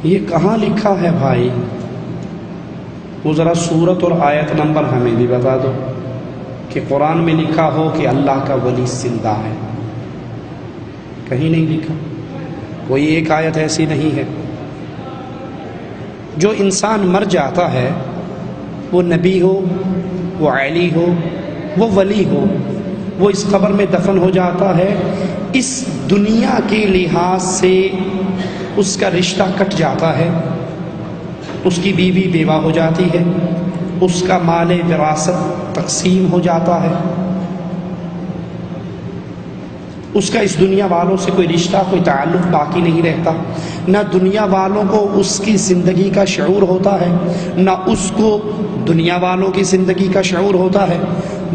یہ کہاں لکھا ہے بھائی؟ وہ ذرا سورت اور آیت نمبر ہمیں بھی بتا دو کہ قرآن میں لکھا ہو کہ اللہ کا ولی زندہ ہے۔ کہیں نہیں لکھا، کوئی ایک آیت ایسی نہیں ہے۔ جو انسان مر جاتا ہے، وہ نبی ہو، وہ علی ہو، وہ ولی ہو، وہ اس قبر میں دفن ہو جاتا ہے، اس دنیا کے لحاظ سے اس کا رشتہ کٹ جاتا ہے، اس کی بیوی بیوہ ہو جاتی ہے، اس کا مال وراثت تقسیم ہو جاتا ہے، اس کا اس دنیا والوں سے کوئی رشتہ، کوئی تعلق باقی نہیں رہتا۔ نہ دنیا والوں کو اس کی زندگی کا شعور ہوتا ہے، نہ اس کو دنیا والوں کی زندگی کا شعور ہوتا ہے۔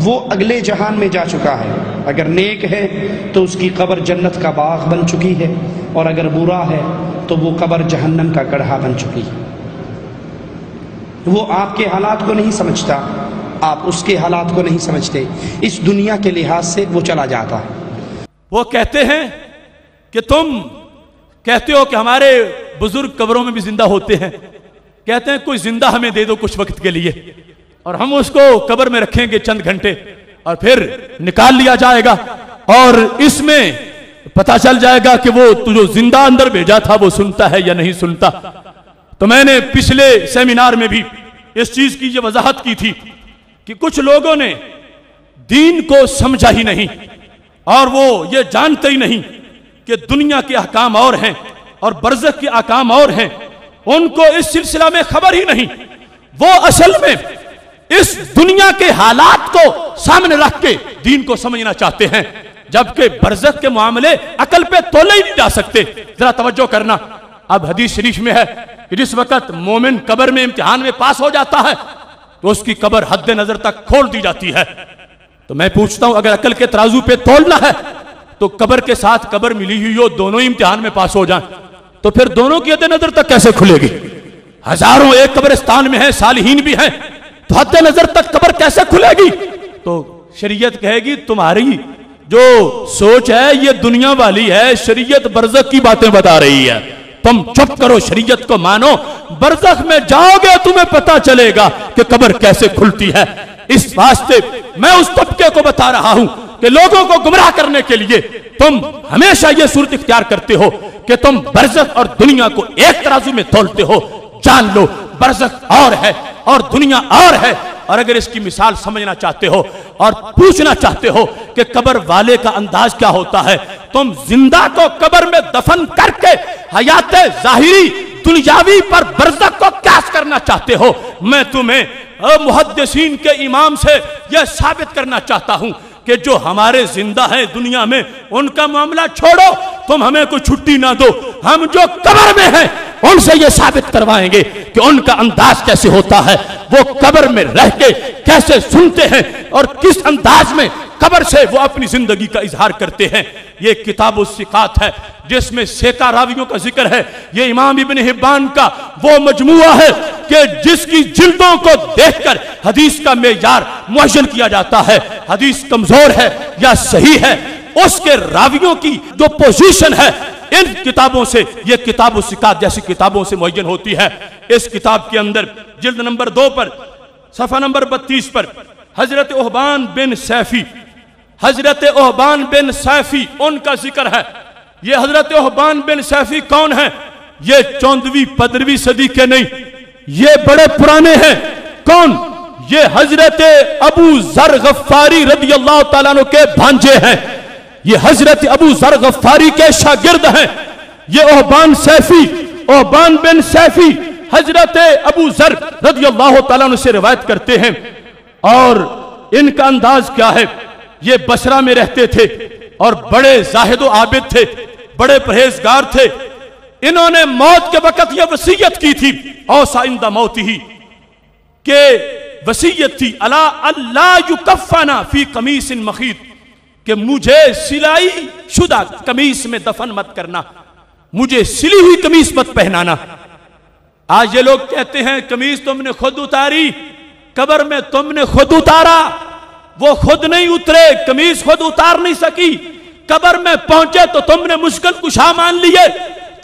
وہ اگلے جہان میں جا چکا ہے، اگر نیک ہے تو اس کی قبر جنت کا باغ بن چکی ہے، اور اگر برا ہے تو وہ قبر جہنم کا گڑھا بن چکی ہے۔ وہ آپ کے حالات کو نہیں سمجھتا، آپ اس کے حالات کو نہیں سمجھتے، اس دنیا کے لحاظ سے وہ چلا جاتا ہے۔ وہ کہتے ہیں کہ تم کہتے ہو کہ ہمارے بزرگ قبروں میں بھی زندہ ہوتے ہیں، کہتے ہیں کوئی زندہ ہمیں دے دو کچھ وقت کے لیے، اور ہم اس کو قبر میں رکھیں گے چند گھنٹے، اور پھر نکال لیا جائے گا، اور اس میں پتا چل جائے گا کہ وہ جو زندہ اندر بھیجا تھا وہ سنتا ہے یا نہیں سنتا۔ تو میں نے پچھلے سیمینار میں بھی اس چیز کی یہ وضاحت کی تھی کہ کچھ لوگوں نے دین کو سمجھا ہی نہیں، اور وہ یہ جانتے ہی نہیں کہ دنیا کے احکام اور ہیں اور برزخ کے احکام اور ہیں، ان کو اس سلسلہ میں خبر ہی نہیں۔ وہ اصل میں اس دنیا کے حالات کو سامنے رکھ کے دین کو سمجھنا چاہتے ہیں، جبکہ برزخ کے معاملے عقل پہ تولے ہی نہیں جا سکتے۔ ذرا توجہ کرنا، اب حدیث شریف میں ہے کہ جس وقت مومن قبر میں امتحان میں پاس ہو جاتا ہے تو اس کی قبر حد نظر تک کھول دی جاتی ہے۔ تو میں پوچھتا ہوں، اگر عقل کے ترازو پہ تولنا ہے تو قبر کے ساتھ قبر ملی ہوئی ہو، دونوں ہی امتحان میں پاس ہو جائیں، تو پھر دونوں کی حد نظر تک کیسے کھلے گی؟ ہزاروں ایک قبرستان میں ہیں، صالحین بھی ہیں، تو حد نظر تک قبر کیسے کھلے گی؟ تو شریعت کہے گی تمہاری جو سوچ ہے یہ دنیا والی ہے، شریعت برزخ کی باتیں بتا رہی ہے، تم چپ کرو، شریعت کو مانو، برزخ میں جاؤ گے تمہیں پتا چلے گا کہ قبر کیسے کھلتی ہے۔ اس واسطے میں اس طبقے کو بتا رہا ہوں کہ لوگوں کو گمراہ کرنے کے لیے تم ہمیشہ یہ صورت اختیار کرتے ہو کہ تم برزخ اور دنیا کو ایک ترازو میں تولتے ہو۔ جان لو برزخ اور ہے اور دنیا اور ہے، اور اگر اس کی مثال سمجھنا چاہتے ہو اور پوچھنا چاہتے ہو کہ قبر والے کا انداز کیا ہوتا ہے، تم زندہ کو قبر میں دفن کر کے حیات ظاہری دنیاوی پر برزخ کو قیاس کرنا چاہتے ہو، میں تمہیں محدثین کے امام سے یہ ثابت کرنا چاہتا ہوں کہ جو ہمارے زندہ ہیں دنیا میں ان کا معاملہ چھوڑو، تم ہمیں کوئی چھٹی نہ دو، ہم جو قبر میں ہیں ان سے یہ ثابت کروائیں گے کہ ان کا انداز کیسے ہوتا ہے، وہ قبر میں رہ کے کیسے سنتے ہیں اور کس انداز میں قبر سے وہ اپنی زندگی کا اظہار کرتے ہیں۔ یہ کتاب الثقات ہے جس میں سیکا راویوں کا ذکر ہے، یہ امام ابن حبان کا وہ مجموعہ ہے کہ جس کی جلدوں کو دیکھ کر حدیث کا معیار معین کیا جاتا ہے، حدیث کمزور ہے یا صحیح ہے، اس کے راویوں کی جو پوزیشن ہے ان کتابوں سے، یہ کتاب الثقات جیسی کتابوں سے معین ہوتی ہے۔ اس کتاب کے اندر جلد نمبر 2 پر صفحہ نمبر 32 پر حضرت احبان بن سیفی، حضرت احبان بن سیفی ان کا ذکر ہے۔ یہ حضرت احبان بن سیفی کون ہیں؟ یہ 14ویں 15ویں صدی کے نہیں، یہ بڑے پرانے ہیں۔ کون؟ یہ حضرت ابو ذر غفاری رضی اللہ تعالیٰ عنہ کے بھانجے ہیں، یہ حضرت ابو ذر غفاری کے شاگرد ہیں۔ یہ احبان سیفی، احبان بن سیفی حضرت ابو ذر رضی اللہ تعالیٰ عنہ سے روایت کرتے ہیں، اور ان کا انداز کیا ہے؟ یہ بصرہ میں رہتے تھے اور بڑے زاہد و عابد تھے، بڑے پرہیزگار تھے۔ انہوں نے موت کے وقت یہ وصیت کی تھی، اوصى عند موته، کہ وصیت تھی اللہ یکفنا فی قمیص مخیط، کہ مجھے سلائی شدہ قمیص میں دفن مت کرنا، مجھے سلی ہوئی قمیص مت پہنانا۔ آج یہ لوگ کہتے ہیں قمیص تم نے خود اتاری، قبر میں تم نے خود اتارا، وہ خود نہیں اترے، قمیص خود اتار نہیں سکی، قبر میں پہنچے تو تم نے مشکل کشا مان لیے،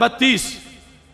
32,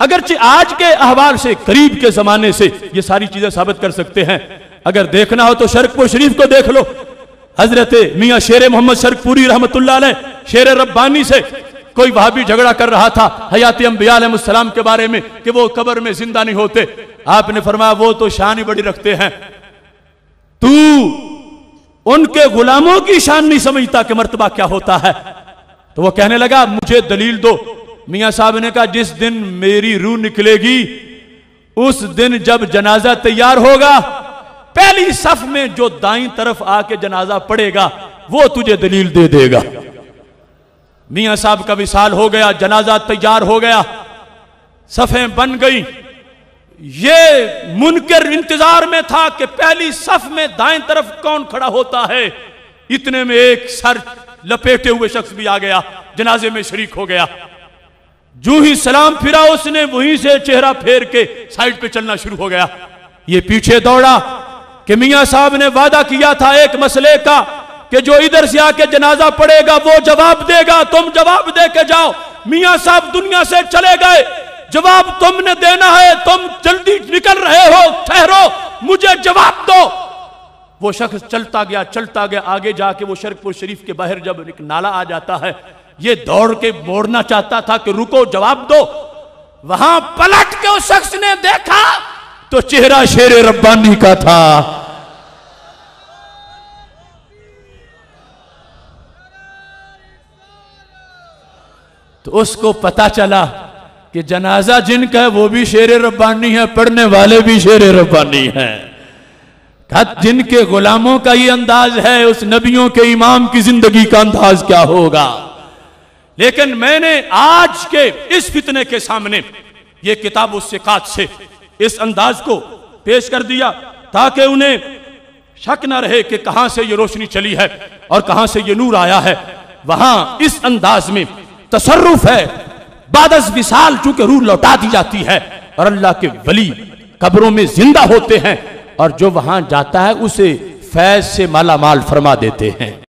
اگرچہ آج کے احوال سے، قریب کے زمانے سے یہ ساری چیزیں ثابت کر سکتے ہیں. اگر دیکھنا ہو تو شرک پور شریف کو دیکھ لو. حضرت میاں شیر محمد شرک پوری رحمت اللہ علیہ، شیر ربانی سے کوئی وہابی جھگڑا کر رہا تھا حیات انبیاء علیہ السلام کے بارے میں کہ وہ قبر میں زندہ نہیں ہوتے. آپ نے فرمایا وہ تو شان ہی بڑی رکھتے ہیں، تو ان کے غلاموں کی شان نہیں سمجھتا کہ مرتبہ کیا ہوتا ہے. تو وہ کہنے لگا مجھے دلیل دو. میاں صاحب نے کہا جس دن میری روح نکلے گی اس دن جب جنازہ تیار ہوگا، پہلی صف میں جو دائیں طرف آ کے جنازہ پڑے گا وہ تجھے دلیل دے دے گا. میاں صاحب کا وصال ہو گیا، جنازہ تیار ہو گیا، صفیں بن گئی. یہ منکر انتظار میں تھا کہ پہلی صف میں دائیں طرف کون کھڑا ہوتا ہے. اتنے میں ایک سر لپیٹے ہوئے شخص بھی آ گیا، جنازے میں شریک ہو گیا. جو ہی سلام پھرا اس نے وہیں سے چہرہ پھیر کے سائیڈ پہ چلنا شروع ہو گیا. یہ پیچھے دوڑا کہ میاں صاحب نے وعدہ کیا تھا ایک مسئلے کا کہ جو ادھر سے آ کے جنازہ پڑے گا وہ جواب دے گا، تم جواب دے کے جاؤ. میاں صاحب دنیا سے چلے گئے، جواب تم نے دینا ہے، تم جلدی نکل رہے ہو، ٹھہرو، مجھے جواب دو. وہ شخص چلتا گیا آگے جا کے وہ شرک پور شریف کے باہر جب ایک نالا آ جاتا ہے، یہ دوڑ کے موڑنا چاہتا تھا کہ رکو جواب دو. وہاں پلٹ کے اس شخص نے دیکھا تو چہرہ شیر ربانی کا تھا. تو اس کو پتا چلا کہ جنازہ جن کا ہے وہ بھی شیر ربانی ہے، پڑھنے والے بھی شیر ربانی ہیں. جن کے غلاموں کا یہ انداز ہے، اس نبیوں کے امام کی زندگی کا انداز کیا ہوگا. لیکن میں نے آج کے اس فتنے کے سامنے یہ کتاب الثقات سے اس انداز کو پیش کر دیا تاکہ انہیں شک نہ رہے کہ کہاں سے یہ روشنی چلی ہے اور کہاں سے یہ نور آیا ہے. وہاں اس انداز میں تصرف ہے، بعد از وصال چونکہ روح لوٹا دی جاتی ہے اور اللہ کے ولی قبروں میں زندہ ہوتے ہیں اور جو وہاں جاتا ہے اسے فیض سے مالا مال فرما دیتے ہیں.